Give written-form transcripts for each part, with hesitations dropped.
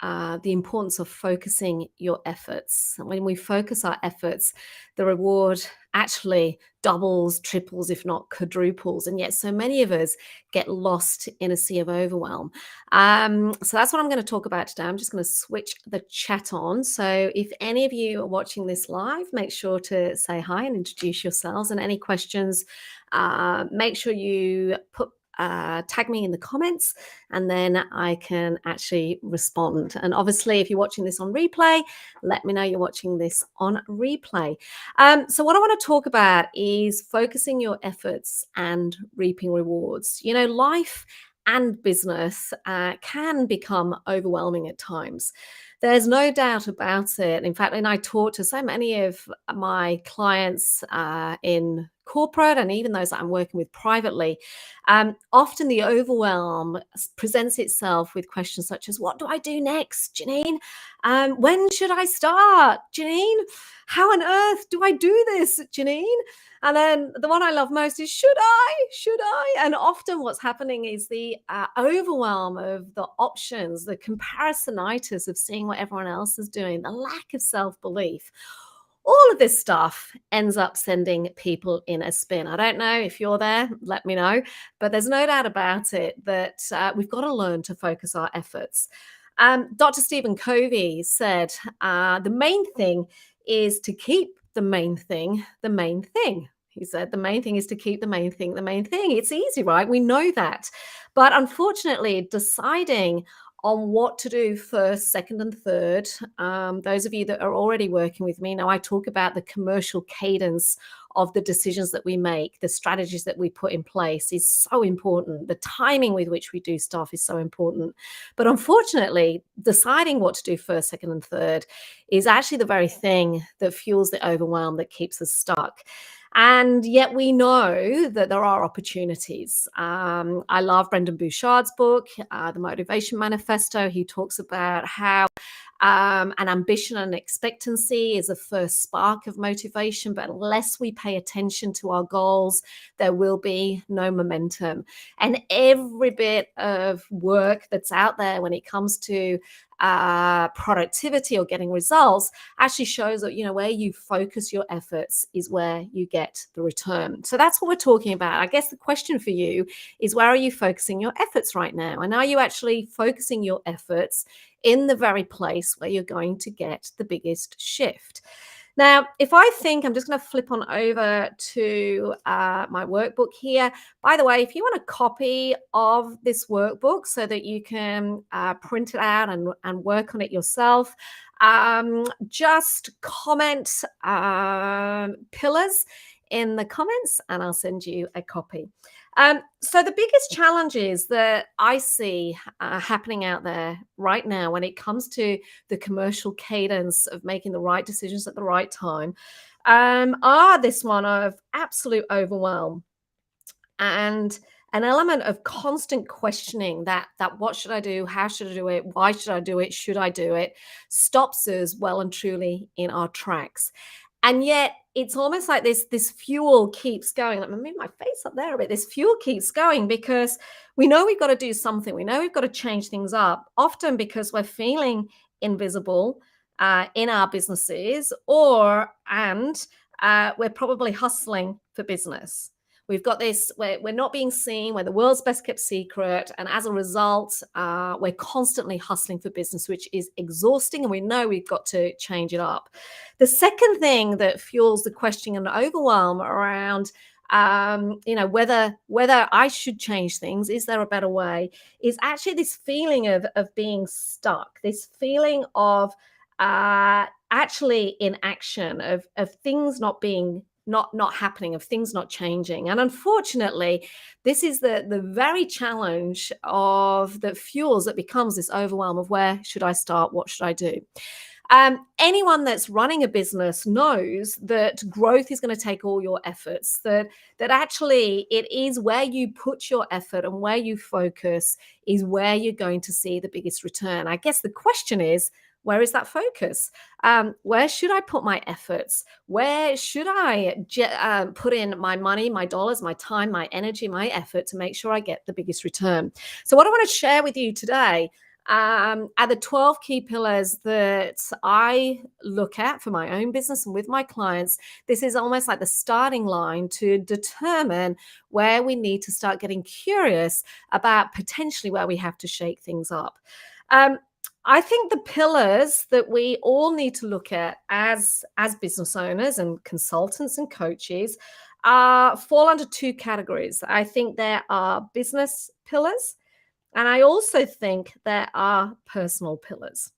the importance of focusing your efforts. When we focus our efforts, the reward actually doubles, triples, if not quadruples. And yet, so many of us get lost in a sea of overwhelm. So that's what I'm going to talk about today. I'm just going to switch the chat on. So if any of you are watching this live, make sure to say hi and introduce yourselves. And any questions, make sure you tag me in the comments, and then I can actually respond. And obviously, if you're watching this on replay, let me know you're watching this on replay. So what I want to talk about is focusing your efforts and reaping rewards. You know, life and business can become overwhelming at times. There's no doubt about it. In fact, and I talk to so many of my clients in corporate and even those that I'm working with privately. Often the overwhelm presents itself with questions such as, what do I do next, Janine? When should I start, Janine? How on earth do I do this, Janine? And then the one I love most is, should I? Should I? And often what's happening is the overwhelm of the options, the comparisonitis of seeing what everyone else is doing, the lack of self-belief. All of this stuff ends up sending people in a spin. I don't know if you're there, let me know. But there's no doubt about it that we've got to learn to focus our efforts. Dr. Stephen Covey said, the main thing is to keep the main thing the main thing. He said the main thing is to keep the main thing the main thing. It's easy, right? We know that. But unfortunately, deciding on what to do first, second, and third. Those of you that are already working with me know I talk about the commercial cadence of the decisions that we make, the strategies that we put in place is so important. The timing with which we do stuff is so important. But unfortunately, deciding what to do first, second, and third is actually the very thing that fuels the overwhelm that keeps us stuck. And yet we know that there are opportunities. I love Brendan Bouchard's book, The Motivation Manifesto. He talks about how an ambition and expectancy is a first spark of motivation, but unless we pay attention to our goals, there will be no momentum. And every bit of work that's out there when it comes to productivity or getting results actually shows that, you know, where you focus your efforts is where you get the return. So that's what we're talking about. I guess the question for you is, where are you focusing your efforts right now? And are you actually focusing your efforts in the very place where you're going to get the biggest shift? Now, if I think, I'm just going to flip on over to my workbook here. By the way, if you want a copy of this workbook so that you can print it out and work on it yourself, just comment pillars in the comments and I'll send you a copy. So the biggest challenges that I see happening out there right now when it comes to the commercial cadence of making the right decisions at the right time are this one of absolute overwhelm and an element of constant questioning that what should I do? How should I do it? Why should I do it? Should I do it? Stops us well and truly in our tracks. And yet it's almost like this fuel keeps going. Let me move my face up there a bit. This fuel keeps going because we know we've got to do something. We know we've got to change things up, often because we're feeling invisible in our businesses, and we're probably hustling for business. We've got this, we're not being seen, we're the world's best kept secret. And as a result, we're constantly hustling for business, which is exhausting. And we know we've got to change it up. The second thing that fuels the questioning and overwhelm around whether I should change things, is there a better way, is actually this feeling of being stuck, this feeling of actually inaction, of things not being not happening, of things not changing. And unfortunately, this is the very challenge of the fuels that becomes this overwhelm of, where should I start? What should I do? Anyone that's running a business knows that growth is going to take all your efforts, that actually it is where you put your effort and where you focus is where you're going to see the biggest return. I guess the question is, where is that focus? Where should I put my efforts? Where should I put in my money, my dollars, my time, my energy, my effort to make sure I get the biggest return? So what I want to share with you today Are the 12 key pillars that I look at for my own business and with my clients. This is almost like the starting line to determine where we need to start getting curious about potentially where we have to shake things up. Um, I think the pillars that we all need to look at as business owners and consultants and coaches fall under two categories. I think there are business pillars, and I also think there are personal pillars.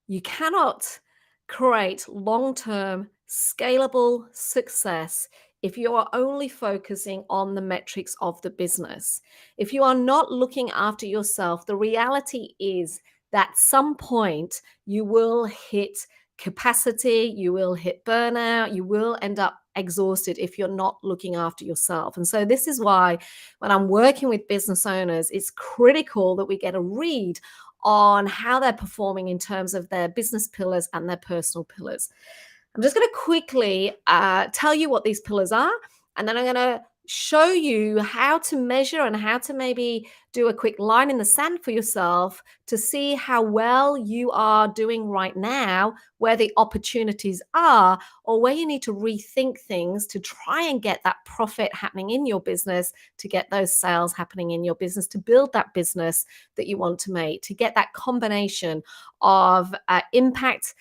You cannot create long term, scalable success if you are only focusing on the metrics of the business. If you are not looking after yourself, the reality is that at some point you will hit capacity, you will hit burnout, you will end up exhausted if you're not looking after yourself. And so, this is why when I'm working with business owners, it's critical that we get a read on how they're performing in terms of their business pillars and their personal pillars. I'm just going to quickly tell you what these pillars are, and then I'm going to show you how to measure and how to maybe do a quick line in the sand for yourself to see how well you are doing right now, where the opportunities are, or where you need to rethink things to try and get that profit happening in your business, to get those sales happening in your business, to build that business that you want to make, to get that combination of impact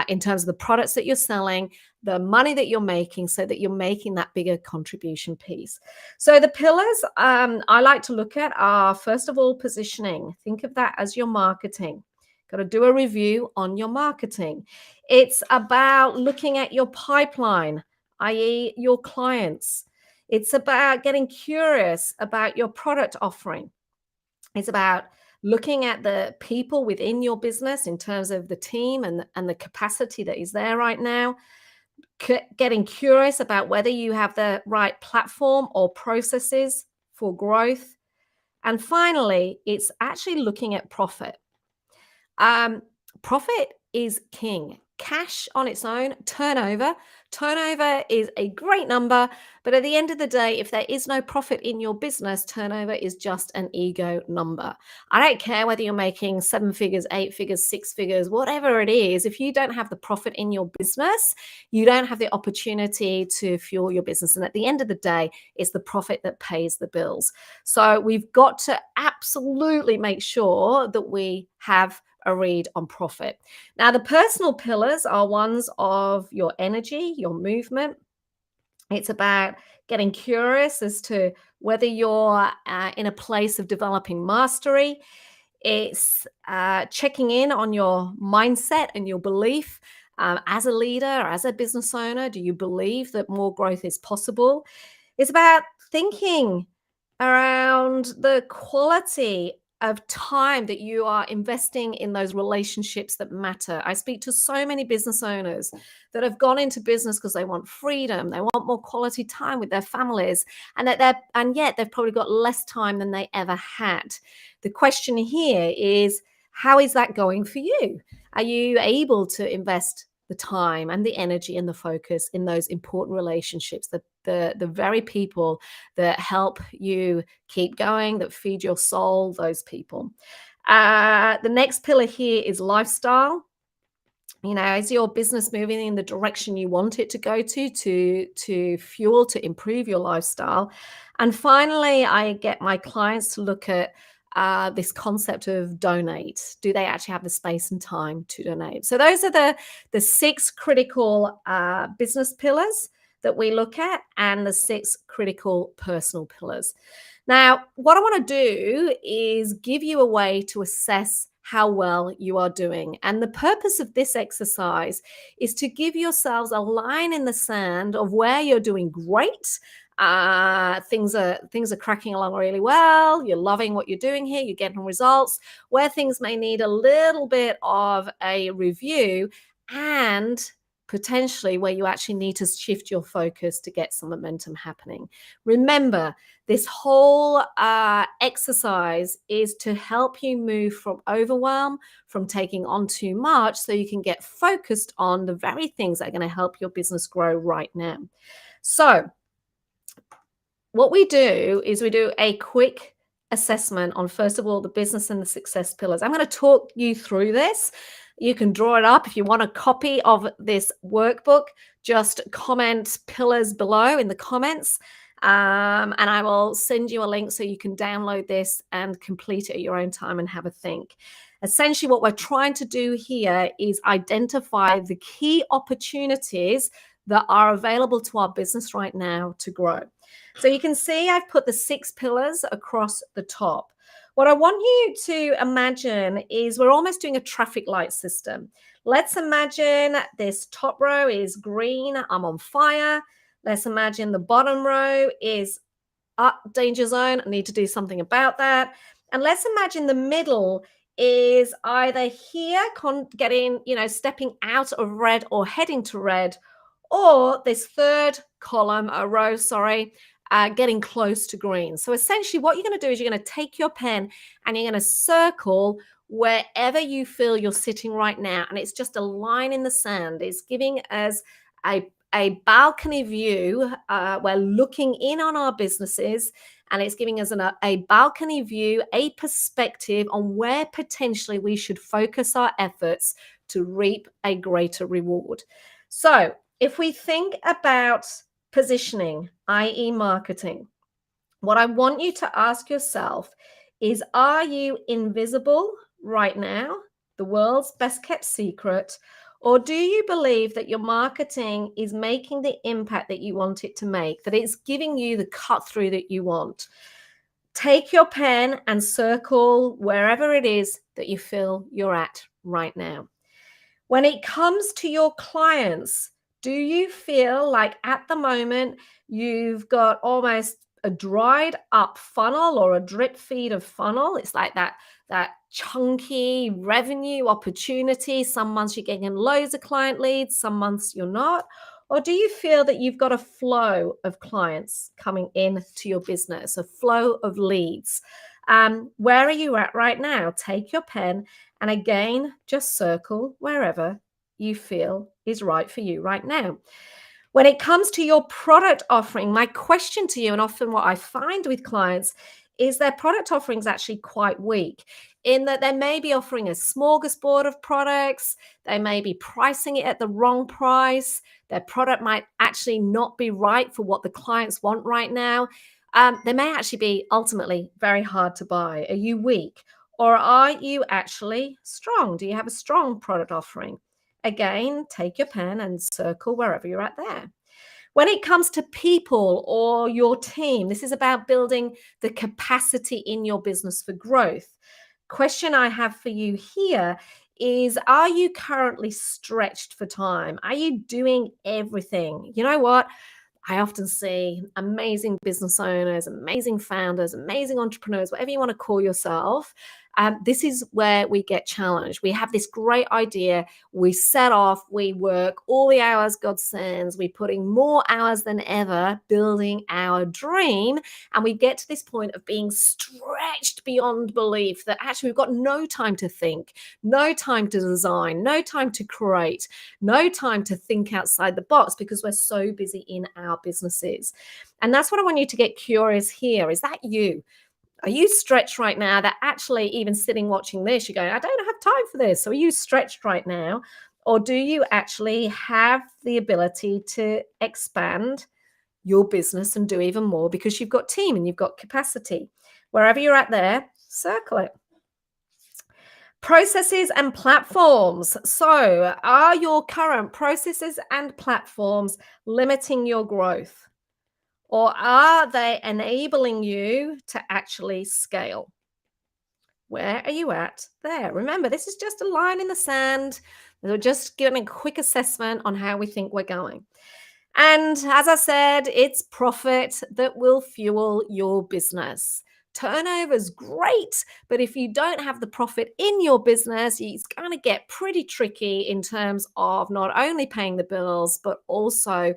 in terms of the products that you're selling, the money that you're making, so that you're making that bigger contribution piece. So the pillars I like to look at are, first of all, positioning. Think of that as your marketing. Got to do a review on your marketing. It's about looking at your pipeline, i.e., your clients. It's about getting curious about your product offering. It's about looking at the people within your business in terms of the team and the capacity that is there right now, getting curious about whether you have the right platform or processes for growth. And finally, it's actually looking at profit. Profit is king. Cash on its own, turnover is a great number, but at the end of the day, if there is no profit in your business, turnover is just an ego number. I don't care whether you're making 7 figures, 8 figures, 6 figures, whatever it is. If you don't have the profit in your business, you don't have the opportunity to fuel your business. And at the end of the day, it's the profit that pays the bills. So we've got to absolutely make sure that we have a read on profit. Now, the personal pillars are ones of your energy, your movement. It's about getting curious as to whether you're in a place of developing mastery. It's checking in on your mindset and your belief as a leader or as a business owner. Do you believe that more growth is possible? It's about thinking around the quality of time that you are investing in those relationships that matter. I speak to so many business owners that have gone into business because they want freedom, they want more quality time with their families, and yet they've probably got less time than they ever had. The question here is, how is that going for you? Are you able to invest the time and the energy and the focus in those important relationships, the very people that help you keep going, that feed your soul, those people? The next pillar here is lifestyle. Is your business moving in the direction you want it to go to fuel, to improve your lifestyle? And finally, I get my clients to look at this concept of donate. Do they actually have the space and time to donate? So those are the 6 critical business pillars that we look at, and the 6 critical personal pillars. Now, what I want to do is give you a way to assess how well you are doing. And the purpose of this exercise is to give yourselves a line in the sand of where you're doing great. Things are cracking along really well. You're loving what you're doing here. You're getting results. Where things may need a little bit of a review, and potentially where you actually need to shift your focus to get some momentum happening. Remember, this whole exercise is to help you move from overwhelm, from taking on too much, so you can get focused on the very things that are going to help your business grow right now. So what we do is we do a quick assessment on, first of all, the business and the success pillars. I'm going to talk you through this. You can draw it up. If you want a copy of this workbook, just comment pillars below in the comments. And I will send you a link so you can download this and complete it at your own time and have a think. Essentially, what we're trying to do here is identify the key opportunities that are available to our business right now to grow. So you can see I've put the 6 pillars across the top. What I want you to imagine is we're almost doing a traffic light system. Let's imagine this top row is green, I'm on fire. Let's imagine the bottom row is danger zone, I need to do something about that. And let's imagine the middle is either here getting, stepping out of red or heading to red, or this third column, a row, sorry, getting close to green. So essentially what you're going to do is you're going to take your pen and you're going to circle wherever you feel you're sitting right now. And it's just a line in the sand. It's giving us a balcony view. We're looking in on our businesses, and it's giving us a balcony view, a perspective on where potentially we should focus our efforts to reap a greater reward. So if we think about positioning, i.e. marketing, what I want you to ask yourself is, are you invisible right now, the world's best kept secret, or do you believe that your marketing is making the impact that you want it to make, that it's giving you the cut through that you want? Take your pen and circle wherever it is that you feel you're at right now. When it comes to your clients, do you feel like at the moment you've got almost a dried up funnel or a drip feed of funnel? It's like that chunky revenue opportunity. Some months you're getting loads of client leads, some months you're not. Or do you feel that you've got a flow of clients coming in to your business, a flow of leads? Where are you at right now? Take your pen and again, just circle wherever you feel is right for you right now. When it comes to your product offering, my question to you, and often what I find with clients, is their product offering is actually quite weak, in that they may be offering a smorgasbord of products, they may be pricing it at the wrong price, their product might actually not be right for what the clients want right now. They may actually be ultimately very hard to buy. Are you weak? Or are you actually strong? Do you have a strong product offering? Again, take your pen and circle wherever you're at there. When it comes to people or your team, this is about building the capacity in your business for growth. Question I have for you here is, are you currently stretched for time? Are you doing everything? You know what? I often see amazing business owners, amazing founders, amazing entrepreneurs, whatever you want to call yourself. This is where we get challenged. We have this great idea. We set off, we work all the hours God sends. We're putting more hours than ever building our dream. And we get to this point of being stretched beyond belief that actually we've got no time to think, no time to design, no time to create, no time to think outside the box because we're so busy in our businesses. And that's what I want you to get curious here. Is that you? Are you stretched right now that actually even sitting watching this, you're going, I don't have time for this? So are you stretched right now? Or do you actually have the ability to expand your business and do even more because you've got team and you've got capacity? Wherever you're at there, circle it. Processes and platforms. So are your current processes and platforms limiting your growth? Or are they enabling you to actually scale? Where are you at there? Remember, this is just a line in the sand. We're just giving a quick assessment on how we think we're going. And as I said, it's profit that will fuel your business. Turnover is great, but if you don't have the profit in your business, it's going to get pretty tricky in terms of not only paying the bills, but also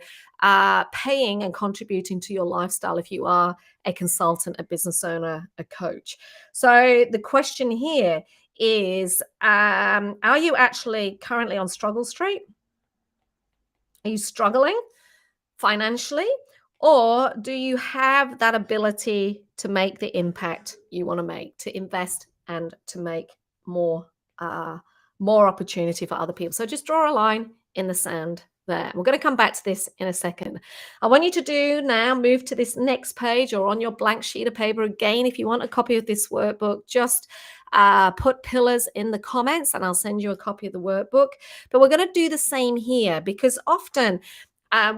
paying and contributing to your lifestyle if you are a consultant, a business owner, a coach. So the question here is, are you actually currently on struggle street? Are you struggling financially? Or do you have that ability to make the impact you want to make, to invest and to make more uh, more opportunity for other people? So just draw a line in the sand there. We're going to come back to this in a second. I want you to do now, move to this next page or on your blank sheet of paper. Again, if you want a copy of this workbook, just put pillars in the comments and I'll send you a copy of the workbook. But we're going to do the same here because often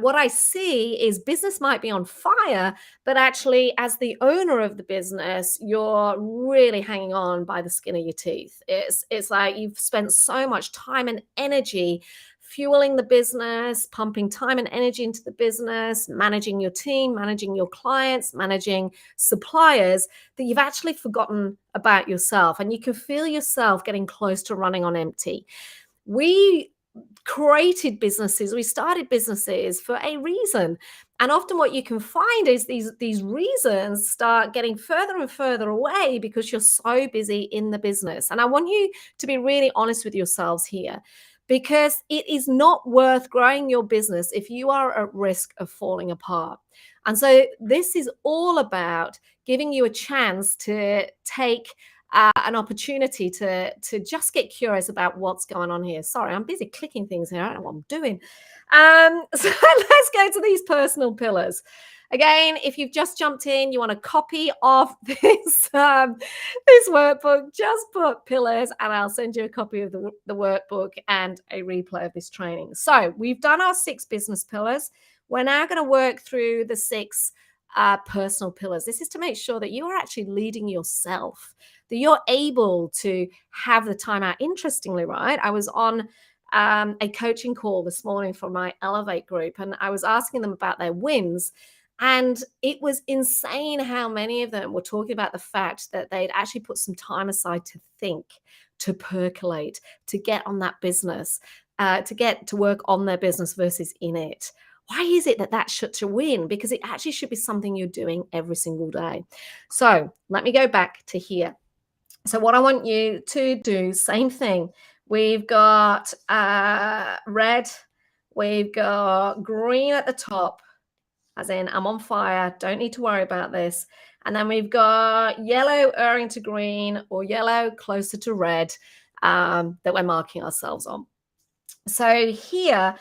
what I see is business might be on fire, but actually, as the owner of the business, you're really hanging on by the skin of your teeth. It's like you've spent so much time and energy fueling the business, pumping time and energy into the business, managing your team, managing your clients, managing suppliers, that you've actually forgotten about yourself, and you can feel yourself getting close to running on empty. We created businesses, we started businesses for a reason, and often what you can find is these reasons start getting further and further away because you're so busy in the business. And I want you to be really honest with yourselves here, because it is not worth growing your business if you are at risk of falling apart. And so this is all about giving you a chance to take an opportunity to just get curious about what's going on here. Sorry, I'm busy clicking things here. I don't know what I'm doing. So let's go to these personal pillars. Again, if you've just jumped in, you want a copy of this workbook, just put pillars and I'll send you a copy of the workbook and a replay of this training. So we've done our 6 business pillars. We're now going to work through the 6 personal pillars. This is to make sure that you are actually leading yourself, that you're able to have the time out. Interestingly, right, I was on a coaching call this morning for my Elevate group, and I was asking them about their wins. And it was insane how many of them were talking about the fact that they'd actually put some time aside to think, to percolate, to get on that business, to get to work on their business versus in it. Why is it that that's such a win? Because it actually should be something you're doing every single day. So let me go back to here. So what I want you to do, same thing. We've got red, we've got green at the top, as in I'm on fire, don't need to worry about this. And then we've got yellow erring to green or yellow closer to red that we're marking ourselves on. So here,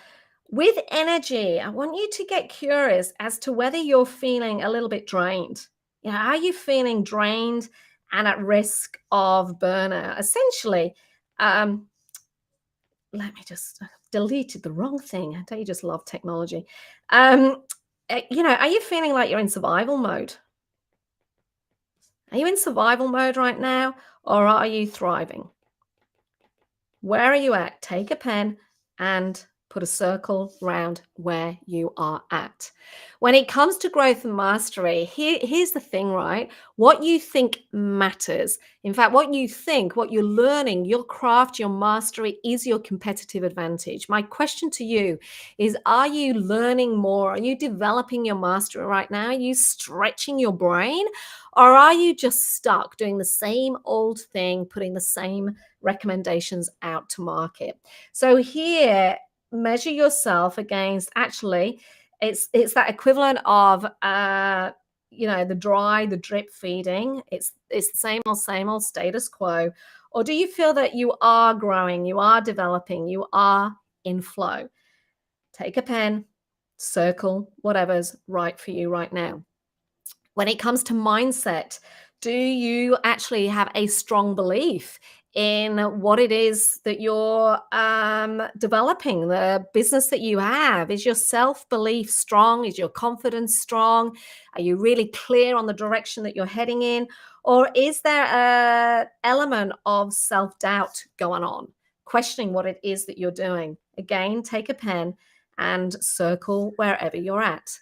with energy, I want you to get curious as to whether you're feeling a little bit drained. You know, are you feeling drained and at risk of burnout? Essentially, let me just deleted the wrong thing. Don't you just love technology? Are you feeling like you're in survival mode? Are you in survival mode right now, or are you thriving? Where are you at? Take a pen and put a circle around where you are at. When it comes to growth and mastery, here's the thing, right? What you think matters. In fact, what you think, what you're learning, your craft, your mastery is your competitive advantage. My question to you is, are you learning more? Are you developing your mastery right now? Are you stretching your brain? Or are you just stuck doing the same old thing, putting the same recommendations out to market? So here, measure yourself against, actually it's that equivalent of the drip feeding. It's the same old status quo. Or do you feel that you are growing, you are developing, you are in flow? Take a pen, circle whatever's right for you right now. When it comes to mindset, do you actually have a strong belief in what it is that you're developing, the business that you have? Is your self-belief strong? Is your confidence strong? Are you really clear on the direction that you're heading in? Or is there an element of self-doubt going on, questioning what it is that you're doing? Again, take a pen and circle wherever you're at.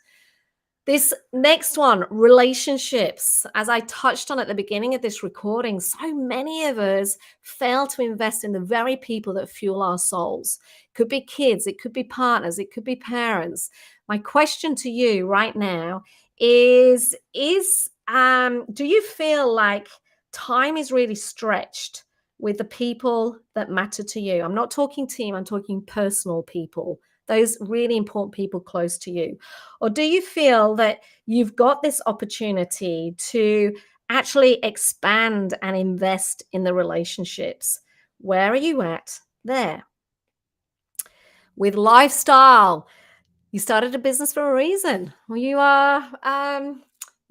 This next one, relationships. As I touched on at the beginning of this recording, so many of us fail to invest in the very people that fuel our souls. It could be kids, it could be partners, it could be parents. My question to you right now is do you feel like time is really stretched with the people that matter to you? I'm not talking team, I'm talking personal people those really important people close to you? Or do you feel that you've got this opportunity to actually expand and invest in the relationships? Where are you at there? With lifestyle, you started a business for a reason. Well,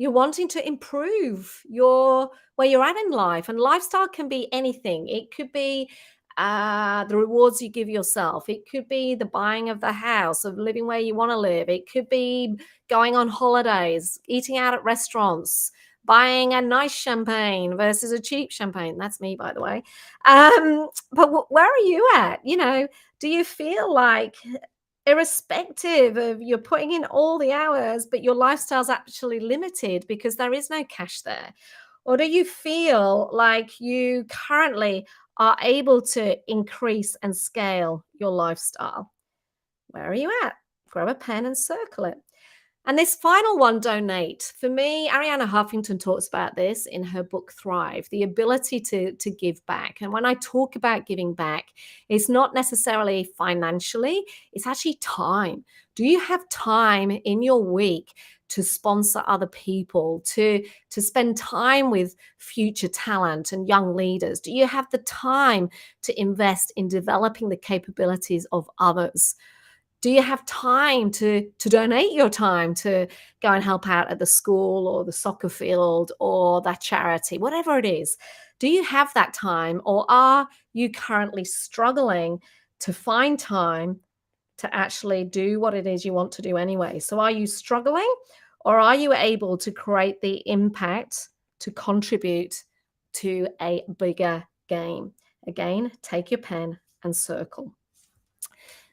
you're wanting to improve your where you're at in life, and lifestyle can be anything. It could be the rewards you give yourself. It could be the buying of the house, of living where you want to live. It could be going on holidays, eating out at restaurants, buying a nice champagne versus a cheap champagne. That's me, by the way. But where are you at? Do you feel like, irrespective of you're putting in all the hours, but your lifestyle's actually limited because there is no cash there? Or do you feel like you currently are able to increase and scale your lifestyle? Where are you at? Grab a pen and circle it. And this final one, donate. For me, Arianna Huffington talks about this in her book Thrive, the ability to give back. And when I talk about giving back, it's not necessarily financially, it's actually time. Do you have time in your week to sponsor other people, to spend time with future talent and young leaders? Do you have the time to invest in developing the capabilities of others? Do you have time to donate your time to go and help out at the school or the soccer field or that charity, whatever it is? Do you have that time, or are you currently struggling to find time to actually do what it is you want to do anyway? So are you struggling, or are you able to create the impact to contribute to a bigger game? Again, take your pen and circle.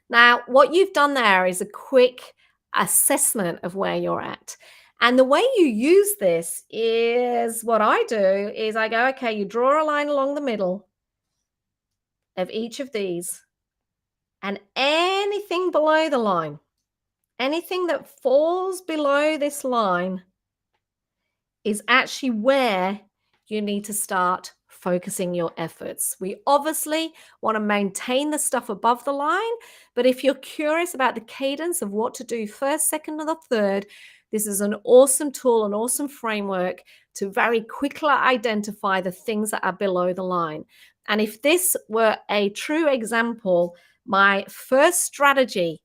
Now, what you've done there is a quick assessment of where you're at. And the way you use this is, what I do is I go, okay, you draw a line along the middle of each of these, and anything below the line, anything that falls below this line is actually where you need to start focusing your efforts. We obviously want to maintain the stuff above the line, but if you're curious about the cadence of what to do first, second, or the third, this is an awesome tool, an awesome framework to very quickly identify the things that are below the line. And if this were a true example, my first strategy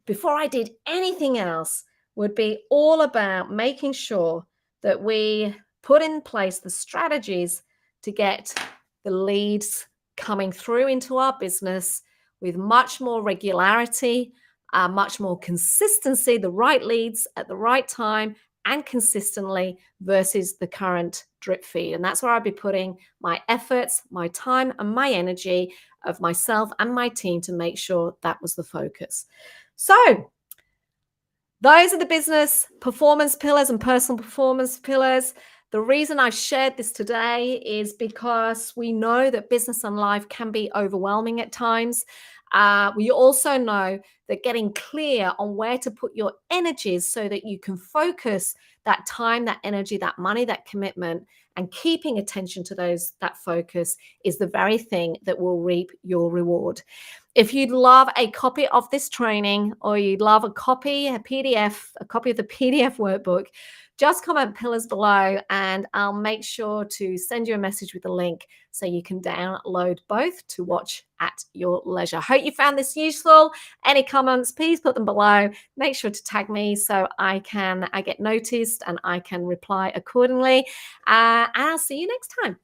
before I did anything else would be all about making sure that we put in place the strategies to get the leads coming through into our business with much more regularity, much more consistency, the right leads at the right time and consistently versus the current drip feed. And that's where I'd be putting my efforts, my time, and my energy of myself and my team to make sure that was the focus. So those are the business performance pillars and personal performance pillars. The reason I've shared this today is because we know that business and life can be overwhelming at times. We also know that getting clear on where to put your energies so that you can focus that time, that energy, that money, that commitment, and keeping attention to that focus is the very thing that will reap your reward. If you'd love a copy of this training, or you'd love a copy of the PDF workbook, just comment pillars below and I'll make sure to send you a message with the link so you can download both to watch at your leisure. Hope you found this useful. Any comments, please put them below. Make sure to tag me so I get noticed and I can reply accordingly. And I'll see you next time.